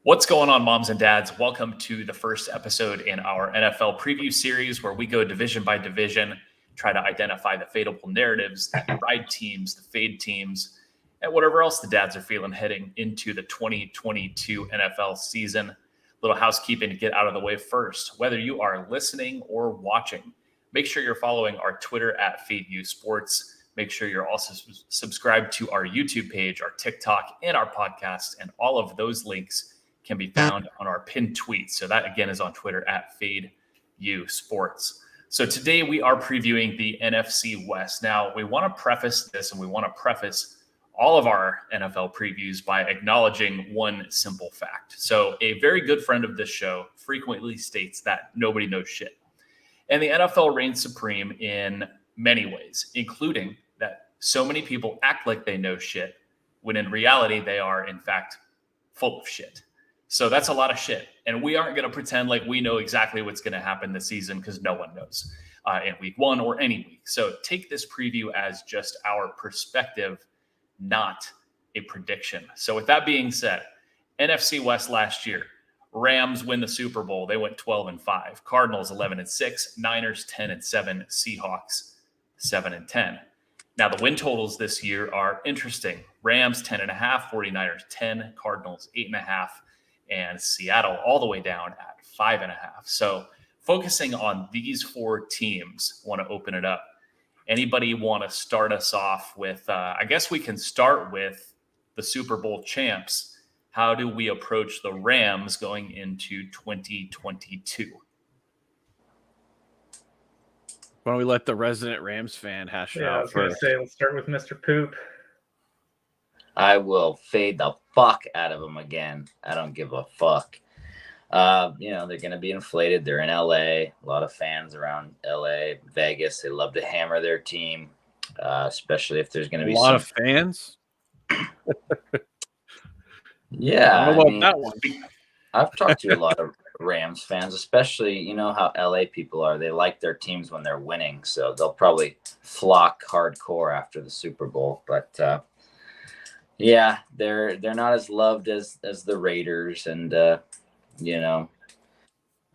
What's going on, moms and dads? Welcome to the first episode in our NFL preview series where we go division by division, try to identify the fadeable narratives, the ride teams, the fade teams, and whatever else the dads are feeling heading into the 2022 NFL season. Little housekeeping to get out of the way first. Whether you are listening or watching, make sure you're following our Twitter at fadeable sports. Make sure you're also subscribed to our YouTube page, our TikTok, and our podcast, and all of those links can be found on our pinned tweets. So that again is on Twitter at fadeable sports. So today we are previewing the NFC West. Now we want to preface this and we want to preface all of our NFL previews by acknowledging one simple fact. So a very good friend of this show frequently states that nobody knows shit. And the NFL reigns supreme in many ways, including that so many people act like they know shit when in reality they are in fact full of shit. So that's a lot of shit. And we aren't going to pretend like we know exactly what's going to happen this season because no one knows in week one or any week. So take this preview as just our perspective, not a prediction. So with that being said, NFC West last year, Rams win the Super Bowl. They went 12-5. Cardinals 11-6. Niners 10-7. Seahawks 7-10. Now the win totals this year are interesting. Rams 10.5. 49ers 10. Cardinals 8.5. And Seattle all the way down at 5.5. So focusing on these four teams, want to open it up. Anybody want to start us off with, I guess we can start with the Super Bowl champs. How do we approach the Rams going into 2022? Why don't we let the resident Rams fan hash it out? I was going to say, let's start with Mr. Poop. I will fade the fuck out of them again. I don't give a fuck. They're going to be inflated. They're in LA. A lot of fans around LA, Vegas. They love to hammer their team, especially if there's going to be a lot of fans. Yeah, I mean, that one. I've talked to a lot of Rams fans, especially, you know how LA people are. They like their teams when they're winning, so they'll probably flock hardcore after the Super Bowl. But yeah, they're not as loved as the Raiders and the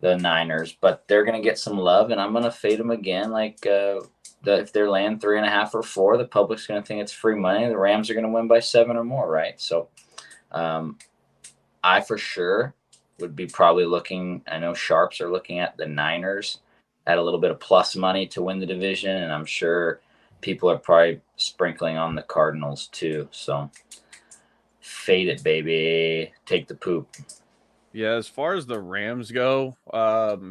Niners, but they're gonna get some love, and I'm gonna fade them again. Like if they're laying 3.5 or 4, the public's gonna think it's free money. The Rams are gonna win by 7 or more, right? So, I for sure would be probably looking. I know sharps are looking at the Niners at a little bit of plus money to win the division, and I'm sure people are probably sprinkling on the Cardinals too. So fade it, baby. Take the poop. Yeah, as far as the Rams go,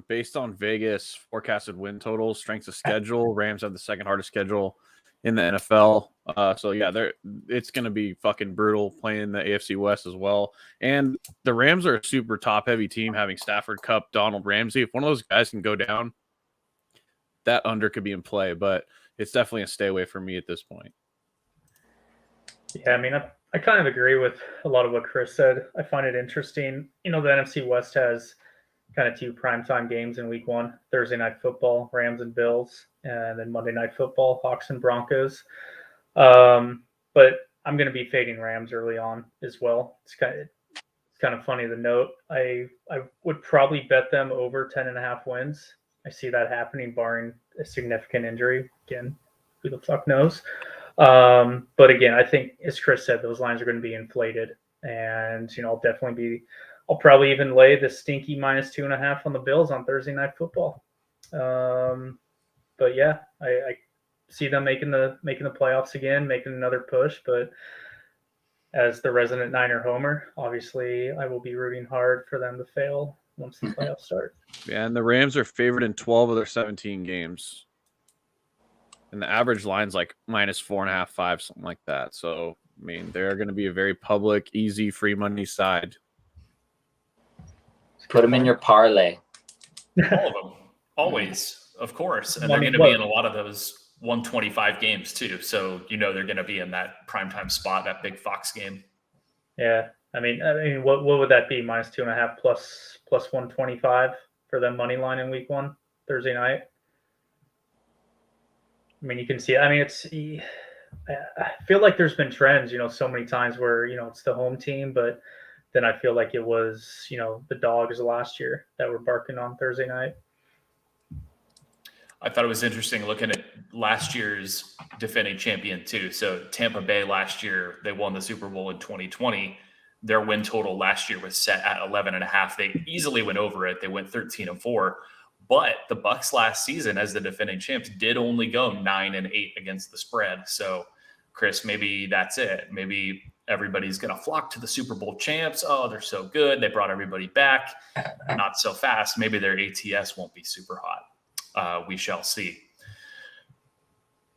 based on Vegas forecasted win totals, strength of schedule, Rams have the second hardest schedule in the NFL. So yeah, it's going to be fucking brutal playing the AFC West as well. And the Rams are a super top heavy team, having Stafford, Kupp, Donald, Ramsey. If one of those guys can go down, that under could be in play, but it's definitely a stay away for me at this point. Yeah, I mean, I kind of agree with a lot of what Chris said. I find it interesting. The NFC West has kind of 2 primetime games in week one, Thursday Night Football, Rams and Bills, and then Monday Night Football, Hawks and Broncos. But I'm going to be fading Rams early on as well. It's kind of funny to note. I would probably bet them over 10.5 wins. I see that happening barring a significant injury. Again, who the fuck knows? But again, I think, as Chris said, those lines are going to be inflated. And, I'll probably even lay the stinky -2.5 on the Bills on Thursday Night Football. But yeah, I see them making the playoffs again, making another push. But as the resident Niner homer, obviously I will be rooting hard for them to fail once the playoffs start. Yeah, and the Rams are favored in 12 of their 17 games. And the average line's like -4.5, 5, something like that. So, I mean, they're going to be a very public, easy, free money side. Put them in your parlay. All of them. Always, of course. And they're going to be in a lot of those 125 games too. So, they're going to be in that primetime spot, that big Fox game. Yeah. I mean, what would that be? -2.5 plus 125 for the money line in week one, Thursday night? I mean, you can see. I mean, I feel like there's been trends, so many times where it's the home team, but than I feel like it was, the Dogs last year that were barking on Thursday night. I thought it was interesting looking at last year's defending champion too. So Tampa Bay last year, they won the Super Bowl in 2020. Their win total last year was set at 11.5. They easily went over it. They went 13-4. But the Bucs last season, as the defending champs, did only go 9-8 against the spread. So, Chris, maybe that's it. Maybe everybody's going to flock to the Super Bowl champs. Oh, they're so good. They brought everybody back. Not so fast. Maybe their ATS won't be super hot. We shall see.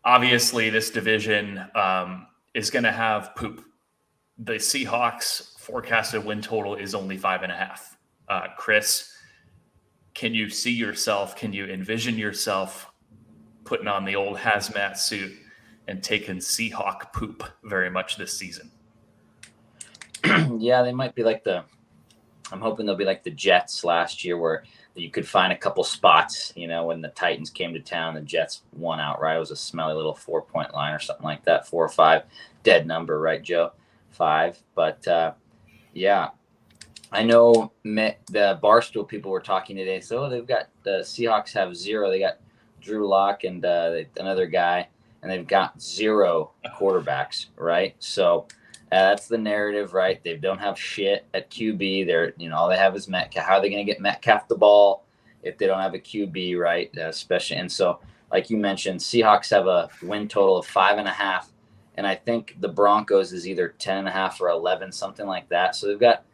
Obviously, this division is going to have poop. The Seahawks forecasted win total is only 5.5. Chris, can you see yourself? Can you envision yourself putting on the old hazmat suit and taking Seahawk poop very much this season? Yeah, they might be like I'm hoping they'll be like the Jets last year, where you could find a couple spots, when the Titans came to town, the Jets won outright. It was a smelly little 4-point line or something like that, 4 or 5, dead number, right, Joe? 5. But yeah, I know the Barstool people were talking today. So they've got the Seahawks have 0. They got Drew Lock and another guy, and they've got 0 quarterbacks, right? So that's the narrative, right? They don't have shit at QB. They're, all they have is Metcalf. How are they going to get Metcalf the ball if they don't have a QB, right? Especially, and so, like you mentioned, Seahawks have a win total of 5.5, and I think the Broncos is either 10.5 or 11, something like that. So they've got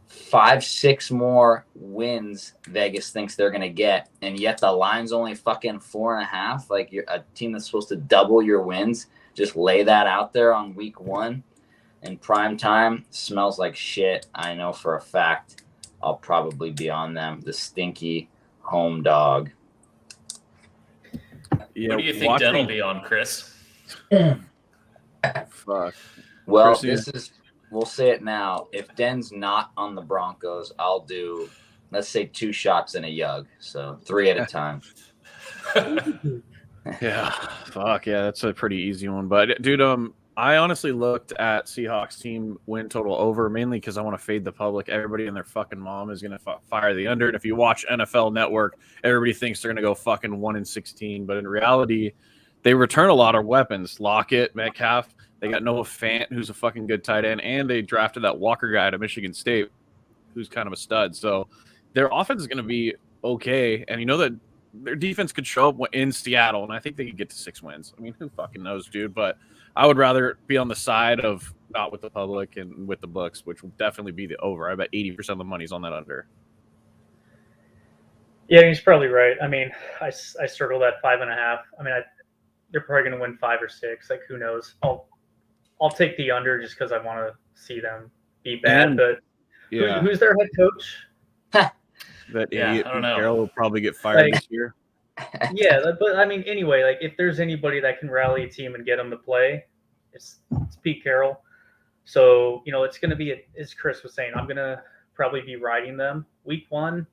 5-6 more wins Vegas thinks they're going to get, and yet the line's only fucking 4.5. Like, you're a team that's supposed to double your wins. Just lay that out there on week 1. In prime time, smells like shit. I know for a fact I'll probably be on them. The stinky home dog. Yeah, what do you think Den will be on, Chris? Fuck. Well, Chris, we'll say it now. If Den's not on the Broncos, I'll do, let's say, 2 shots and a yug. So 3 at a time. Yeah. Fuck. Yeah, that's a pretty easy one. But, dude, I honestly looked at Seahawks team win total over, mainly because I want to fade the public. Everybody and their fucking mom is going to fire the under. And if you watch NFL Network, everybody thinks they're going to go fucking 1-16. But in reality, they return a lot of weapons. Lockett, Metcalf. They got Noah Fant, who's a fucking good tight end. And they drafted that Walker guy to Michigan State, who's kind of a stud. So their offense is going to be okay. And that their defense could show up in Seattle, and I think they could get to 6 wins. I mean, who fucking knows, dude? But I would rather be on the side of not with the public and with the books, which will definitely be the over. I bet 80% of the money's on that under. Yeah, he's probably right. I mean, I circled that 5.5. I mean, they're probably going to win 5 or 6. Like, who knows? I'll take the under just because I want to see them be bad. But yeah, who's their head coach? That idiot I don't know. Carroll will probably get fired this year. Yeah, but I mean, anyway, like, if there's anybody that can rally a team and get them to play, it's Pete Carroll. So, it's going to be, as Chris was saying, I'm going to probably be riding them. Week 1,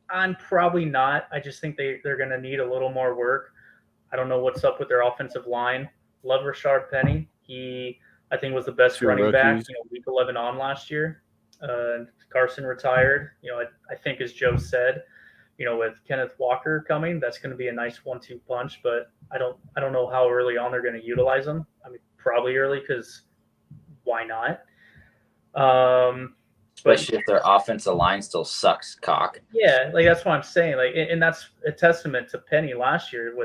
I'm probably not. I just think they're going to need a little more work. I don't know what's up with their offensive line. Love Rashard Penny. He, I think, was the best running back, week 11 on last year. Carson retired. I think, as Joe said, with Kenneth Walker coming, that's going to be a nice 1-2 punch. But I don't know how early on they're going to utilize them. I mean, probably early, because why not? Especially if their offensive line still sucks cock. Yeah, like, that's what I'm saying. Like, and that's a testament to Penny last year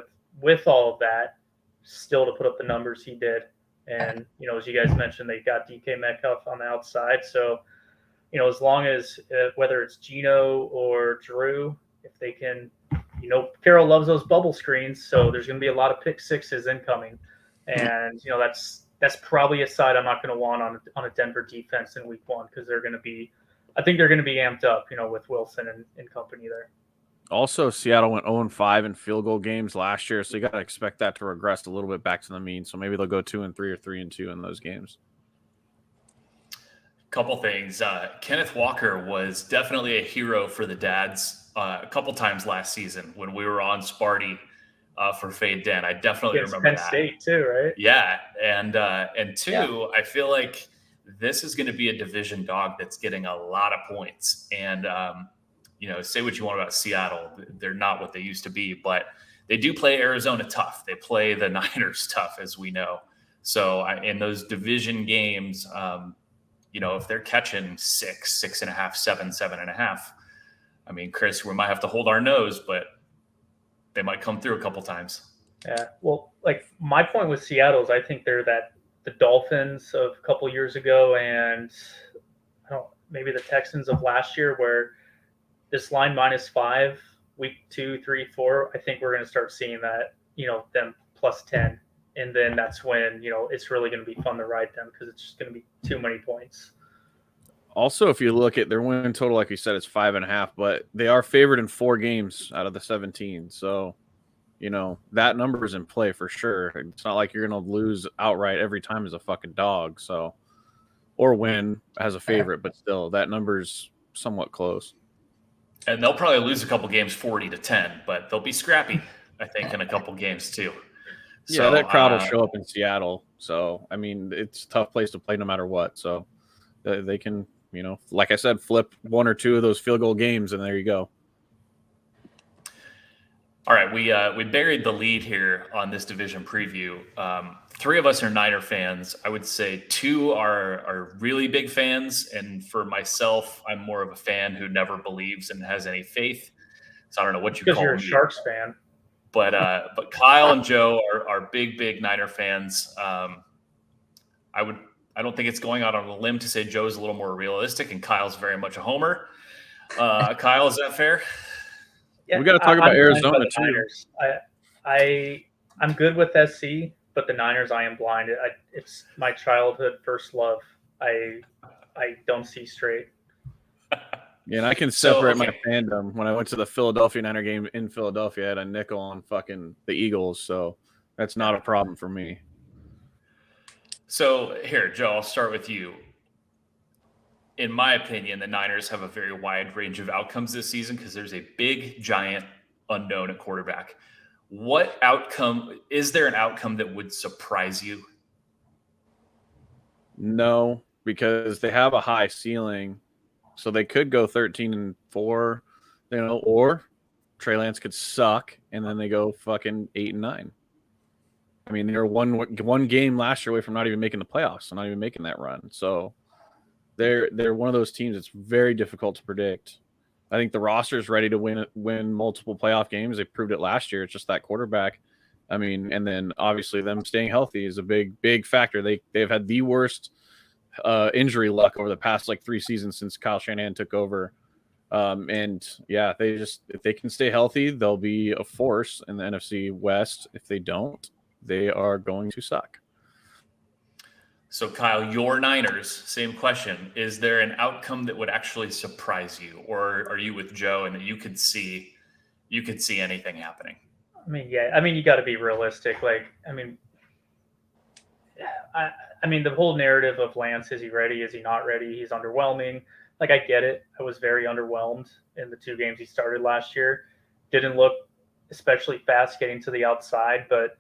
with all of that, still to put up the numbers he did. And as you guys mentioned, they got DK Metcalf on the outside. So as long as whether it's Geno or Drew, if they can, Carroll loves those bubble screens, so there's going to be a lot of pick sixes incoming, and that's probably a side I'm not going to want on a Denver defense in week 1, because I think they're going to be amped up, with Wilson and company there. Also, Seattle went 0-5 in field goal games last year, so you got to expect that to regress a little bit back to the mean. So maybe they'll go 2-3 or 3-2 in those games. Couple things. Kenneth Walker was definitely a hero for the dads a couple times last season when we were on Sparty for Fade Den. I definitely remember Penn that. State too, right? Yeah, and two, I feel like this is going to be a division dog that's getting a lot of points. And, say what you want about Seattle. They're not what they used to be, but they do play Arizona tough. They play the Niners tough, as we know. So in those division games, if they're catching 6, 6.5, 7, 7.5, I mean, Chris, we might have to hold our nose, but they might come through a couple times. Yeah. Well, like my point with Seattle is I think they're the Dolphins of a couple years ago, and maybe the Texans of last year, where this line -5, week 2, 3, 4, I think we're going to start seeing that, them +10. And then that's when, it's really going to be fun to ride them because it's just going to be too many points. Also, if you look at their win total, like you said, it's 5.5, but they are favored in 4 games out of the 17. So, that number is in play for sure. It's not like you're going to lose outright every time as a fucking dog. So, or win as a favorite, but still, that number's somewhat close. And they'll probably lose a couple games 40-10, but they'll be scrappy, I think, in a couple games too. So, yeah, that crowd will show up in Seattle. So, I mean, it's a tough place to play no matter what. So, they can, like I said, flip 1 or 2 of those field goal games, and there you go. All right, we buried the lead here on this division preview. 3 of us are Niner fans. I would say 2 are really big fans, and for myself, I'm more of a fan who never believes and has any faith. So I don't know what you call me. Because you're a Sharks fan. But Kyle and Joe are big Niner fans. I don't think it's going out on a limb to say Joe's a little more realistic and Kyle's very much a homer. Kyle, is that fair? Yeah, we got to talk about Arizona too. Niners. I'm good with SC, but the Niners, I am blind. It's my childhood first love. I don't see straight. Yeah, and I can separate my fandom. When I went to the Philadelphia Niner game in Philadelphia, I had a nickel on fucking the Eagles, so that's not a problem for me. So here, Joe, I'll start with you. In my opinion, the Niners have a very wide range of outcomes this season because there's a big, giant unknown at quarterback. Is there an outcome that would surprise you? No, because they have a high ceiling. So they could go 13-4, or Trey Lance could suck and then they go fucking 8-9. I mean, they were one game last year away from not even making the playoffs and not even making that run. So they're one of those teams that's very difficult to predict. I think the roster is ready to win multiple playoff games. They proved it last year. It's just that quarterback. I mean, and then obviously them staying healthy is a big factor. They've had the worst injury luck over the past 3 seasons since Kyle Shanahan took over. And yeah, if they can stay healthy, they'll be a force in the NFC West. If they don't, they are going to suck. So Kyle, your Niners, same question. Is there an outcome that would actually surprise you, or are you with Joe and that you could see anything happening? I mean, yeah. I mean, you got to be realistic. I mean, the whole narrative of Lance, is he ready? Is he not ready? He's underwhelming. I get it. I was very underwhelmed in the 2 games he started last year. Didn't look especially fast getting to the outside, but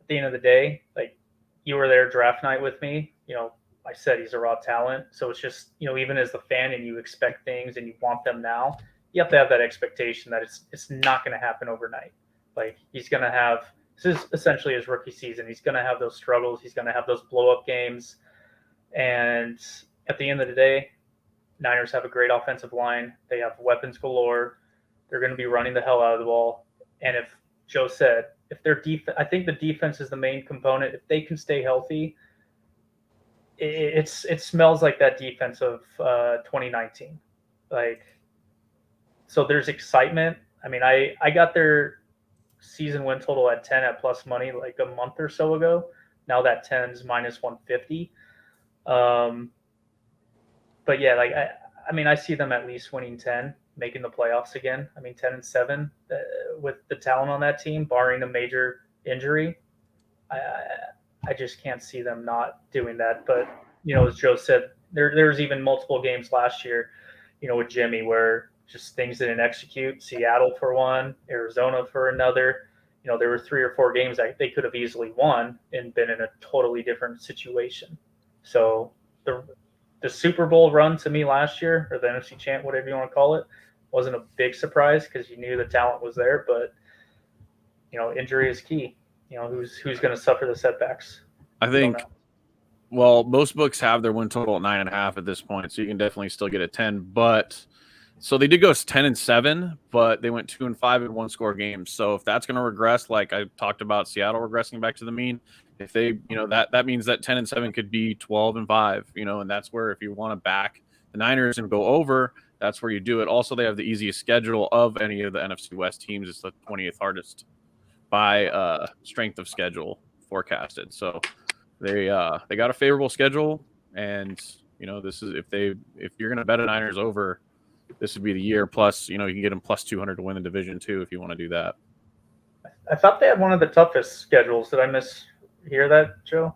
at the end of the day, you were there draft night with me. I said he's a raw talent. So it's just, even as the fan and you expect things and you want them now, you have to have that expectation that it's not going to happen overnight. He's going to have, this is essentially his rookie season. He's going to have those struggles. He's going to have those blow-up games. And at the end of the day, Niners have a great offensive line. They have weapons galore. They're going to be running the hell out of the ball. And if Joe said, if their defense, I think the defense is the main component. If they can stay healthy, it smells like that defense of 2019. So there's excitement. I mean, I got their season win total at 10 at plus money a month or so ago. Now that 10's -150. But yeah, I mean, I see them at least winning 10, making the playoffs again. I mean, 10-7 with the talent on that team, barring a major injury. I just can't see them not doing that. But, as Joe said, there's even multiple games last year, with Jimmy where just things didn't execute. Seattle for one, Arizona for another. There were 3 or 4 games that they could have easily won and been in a totally different situation. So the Super Bowl run to me last year, or the NFC champ, whatever you want to call it, wasn't a big surprise because you knew the talent was there. But injury is key. Who's going to suffer the setbacks? I think. Well, most books have their win total at 9.5 at this point, so you can definitely still get a 10. But so they did go 10-7, but they went 2-5 in one-score games. So if that's going to regress, like I talked about, Seattle regressing back to the mean, if they, that means that 10-7 could be 12-5, and that's where if you want to back the Niners and go over, that's where you do it. Also, they have the easiest schedule of any of the NFC West teams. It's the 20th hardest by strength of schedule forecasted. So they got a favorable schedule, and this is if you're going to bet a Niners over, this would be the year. Plus, you can get them plus 200 to win the division too if you want to do that. I thought they had one of the toughest schedules. Did I mishear that, Joe?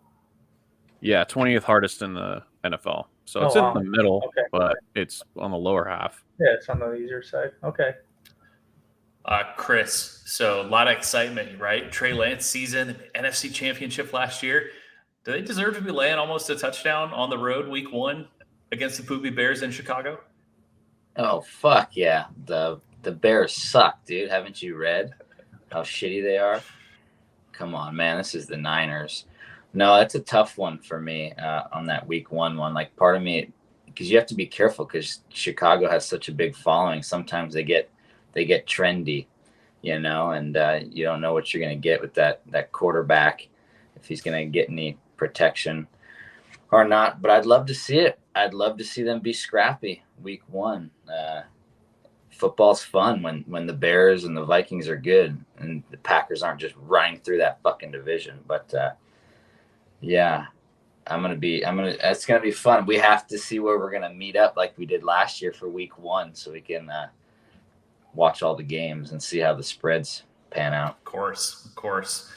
Yeah, 20th hardest in the NFL. So it's in the middle, but it's on the lower half. Yeah, it's on the easier side. Okay. Chris, so a lot of excitement, right? Trey Lance season, NFC Championship last year. Do they deserve to be laying almost a touchdown on the road week 1 against the Poopy Bears in Chicago? Oh, fuck yeah. The Bears suck, dude. Haven't you read how shitty they are? Come on, man. This is the Niners. No, that's a tough one for me on that week 1 one. Like, part of me, because you have to be careful because Chicago has such a big following. Sometimes they get trendy, and you don't know what you're going to get with that quarterback, if he's going to get any protection or not. But I'd love to see it. I'd love to see them be scrappy week 1. Football's fun when the Bears and the Vikings are good and the Packers aren't just running through that fucking division. But yeah, it's gonna be fun. We have to see where we're gonna meet up like we did last year for week 1, so we can watch all the games and see how the spreads pan out. Of course.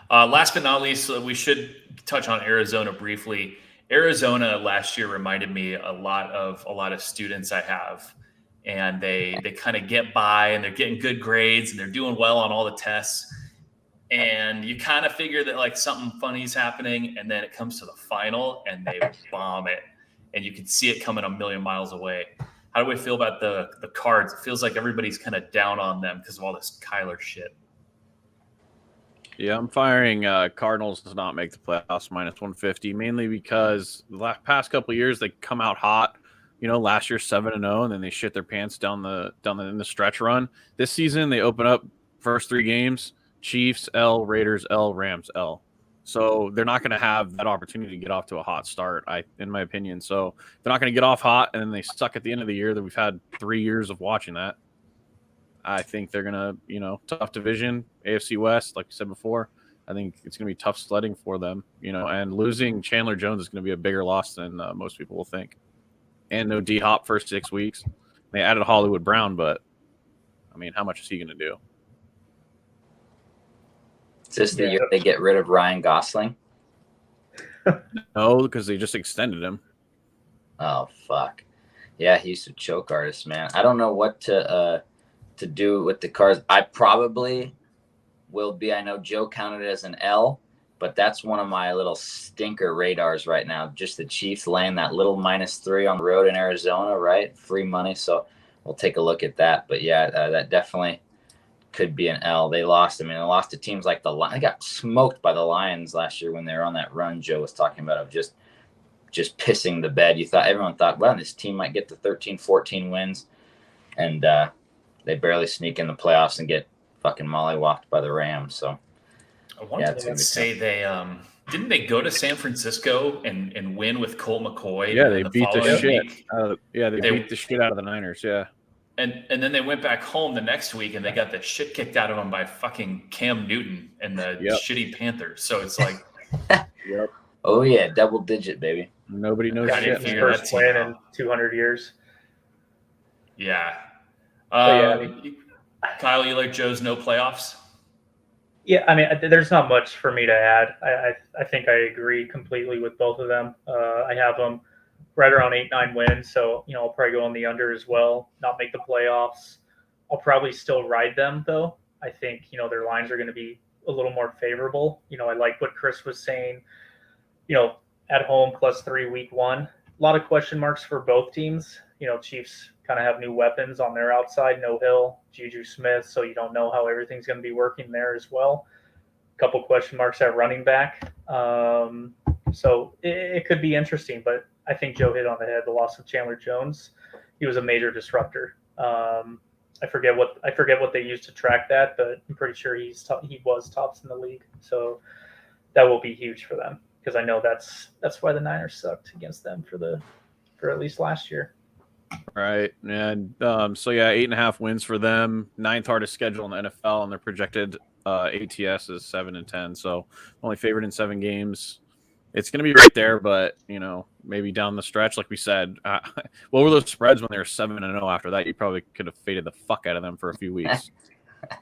Last but not least, we should touch on Arizona briefly. Arizona last year reminded me a lot of students I have, and they kind of get by and they're getting good grades and they're doing well on all the tests. And you kind of figure that like something funny is happening, and then it comes to the final and they bomb it, and you can see it coming a million miles away. How do we feel about the Cards? It feels like everybody's kind of down on them because of all this Kyler shit. Yeah, I'm firing Cardinals does not make the playoffs -150, mainly because the past couple of years they come out hot. Last year 7-0, and then they shit their pants down in the stretch run. This season they open up first 3 games: Chiefs L, Raiders L, Rams L. So they're not going to have that opportunity to get off to a hot start, in my opinion. So they're not going to get off hot, and then they suck at the end of the year. That we've had 3 years of watching that. I think they're going to, tough division, AFC West, like you said before. I think it's going to be tough sledding for them, and losing Chandler Jones is going to be a bigger loss than most people will think. And no D-Hop for 6 weeks. They added Hollywood Brown, but, how much is he going to do? Is this the year they get rid of Ryan Gosling? No, because they just extended him. Oh, fuck. Yeah, he's a choke artist, man. I don't know what to do with the Cards. I probably will be. I know Joe counted it as an L, but that's one of my little stinker radars right now. Just the Chiefs laying that little -3 on the road in Arizona, right? Free money. So we'll take a look at that. But yeah, that definitely could be an L. They lost. They lost to teams like the Lions. They got smoked by the Lions last year when they were on that run Joe was talking about of just pissing the bed. Everyone thought, well, this team might get to 13, 14 wins. And they barely sneak in the playoffs and get fucking mollywopped by the Rams. So I wanted to say they didn't they go to San Francisco and win with Colt McCoy? Yeah, they beat the shit. They beat the shit out of the Niners. Yeah, and then they went back home the next week and they got the shit kicked out of them by fucking Cam Newton and the shitty Panthers. So it's like, oh yeah, double digit, baby. Nobody knows shit. First win in 200 years. Yeah. Kyle, you like Joe's no playoffs? Yeah, there's not much for me to add. I think I agree completely with both of them. I have them right around 8-9 wins, so I'll probably go on the under as well. Not make the playoffs. I'll probably still ride them though. I think their lines are going to be a little more favorable. I like what Chris was saying. At home +3 week 1. lot of question marks for both teams. Chiefs kind of have new weapons on their outside, no Hill, Juju Smith, so you don't know how everything's going to be working there as well. A couple question marks at running back. So it could be interesting, but I think Joe hit on the head. The loss of Chandler Jones, he was a major disruptor. I forget what they used to track that, but I'm pretty sure he was tops in the league. So that will be huge for them, because I know that's why the Niners sucked against them for at least last year. Right. And so yeah, 8.5 wins for them, 9th hardest schedule in the NFL, and their projected ATS is 7-10. So only favored in 7 games. It's going to be right there, but maybe down the stretch, like we said, what were those spreads when they were 7-0? After that, you probably could have faded the fuck out of them for a few weeks.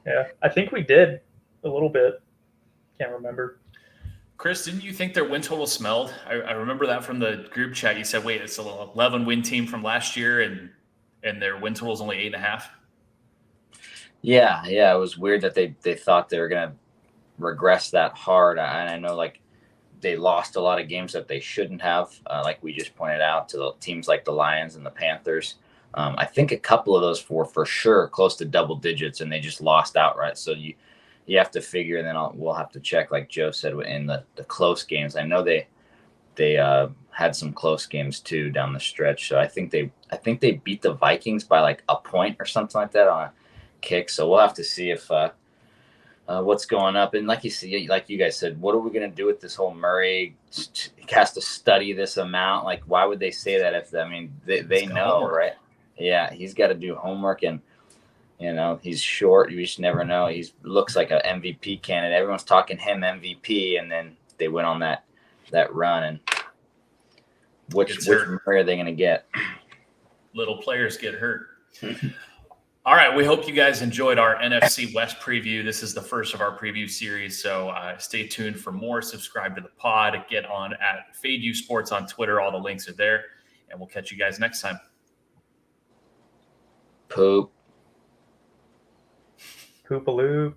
Yeah, I think we did a little bit. Can't remember. Chris, didn't you think their win total smelled? I remember that from the group chat. You said, wait, it's an 11-win team from last year, and their win total is only 8.5? Yeah. It was weird that they thought they were going to regress that hard. And I know, like, they lost a lot of games that they shouldn't have, like we just pointed out, to the teams like the Lions and the Panthers. I think a couple of those were for sure close to double digits, and they just lost outright. So you have to figure, and then we'll have to check, like Joe said, in the close games. I know they had some close games too down the stretch. So I think they beat the Vikings by like a point or something like that on a kick. So we'll have to see if what's going up. And like you guys said, what are we going to do with this whole Murray? He has to study this amount. Like, why would they say that if they know, homework. Right? Yeah, he's got to do homework, and he's short. You just never know. He looks like an MVP candidate. Everyone's talking him MVP, and then they went on that run. And which Murray are they going to get? Little players get hurt. All right, we hope you guys enjoyed our NFC West preview. This is the first of our preview series, so stay tuned for more. Subscribe to the pod. Get on at FadeU Sports on Twitter. All the links are there, and we'll catch you guys next time. Poop. Poopaloo.